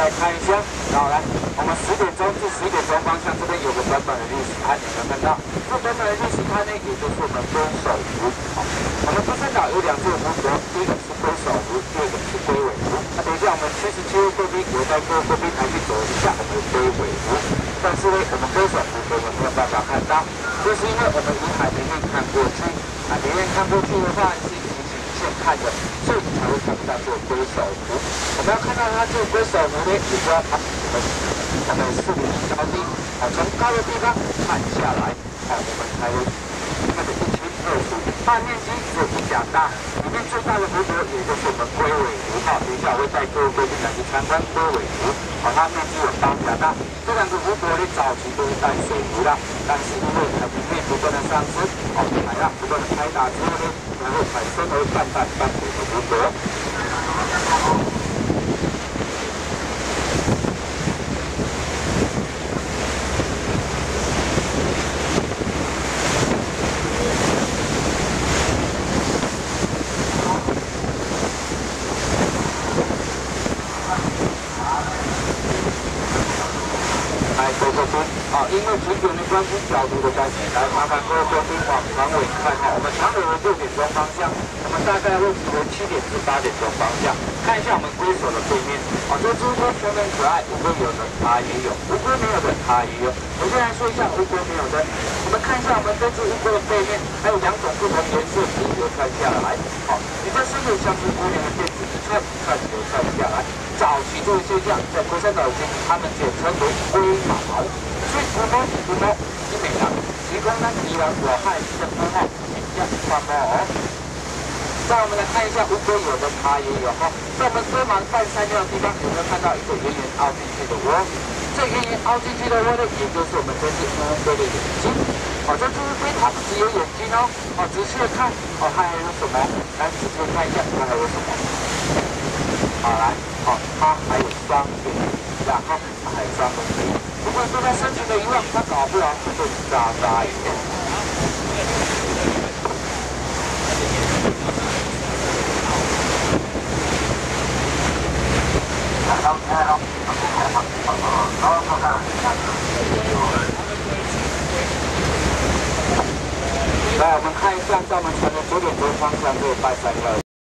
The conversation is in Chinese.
来看一下，好来，我们10点钟至11点钟方向这边有个短短的历史刊，有没有看到？这短短的历史刊呢，也就是我们龟首湖。我们龟山岛有2座湖泊，第一个是龟首湖，第二个是龟尾湖。那等一下我们77位贵宾有带各位贵宾来去走一下我们的龟尾湖，但是呢，我们龟首湖我们没有办法看到，就是因为我们从海平面看过去，海平面看过去的话是平行线看的，所以才会看不到这个龟首湖。我们要看到它这个龟首湖呢，也就要把我们4米高低，从高的地方看下来，我们才会看得一清二楚。它的面积只有1甲大，里面最大的湖泊也就是我们龟尾湖。等一下我会带各位贵宾来去参观龟尾湖。它面积有8甲大。这2个湖泊呢，早期都是带水湖的，但是因为海平面不断的上升，海浪不断的拍打之后呢，才会产生为半淡半浊的湖泊。因为景点的关系，角度的关系，来麻烦各位贵宾往船尾看我们船尾的6点钟方向，我们大概位置为7点至8点钟方向。看一下我们龟首的背面，这只乌龟全面可爱，乌龟有的它也有，乌龟没有的它也有。我先来说一下乌龟没有的，我们看一下我们这只乌龟的背面，还有2种不同颜色直流串下来，比较深的像是龟年的电子一串流串下来。早期这个现象在龟山岛已经他们简称为龟毛。所以古毛基本上提供呢宜兰我汉的符号形象传播再我们来看一下乌龟有的它也有在我们龟毛半山腰的地方有没有看到一个圆圆凹进去的窝？这圆圆凹进去的窝呢，也就是我们这只乌龟的眼睛。这只乌龟它不只有眼睛仔细的看它还有什么？来仔细看一下它还有什么？来它还有双眼，然后它还有双门鼻。如果对他身体的遗忘，他搞不好会渣渣一点。来，我们看一下，在我们船的9点钟方向这个半山腰。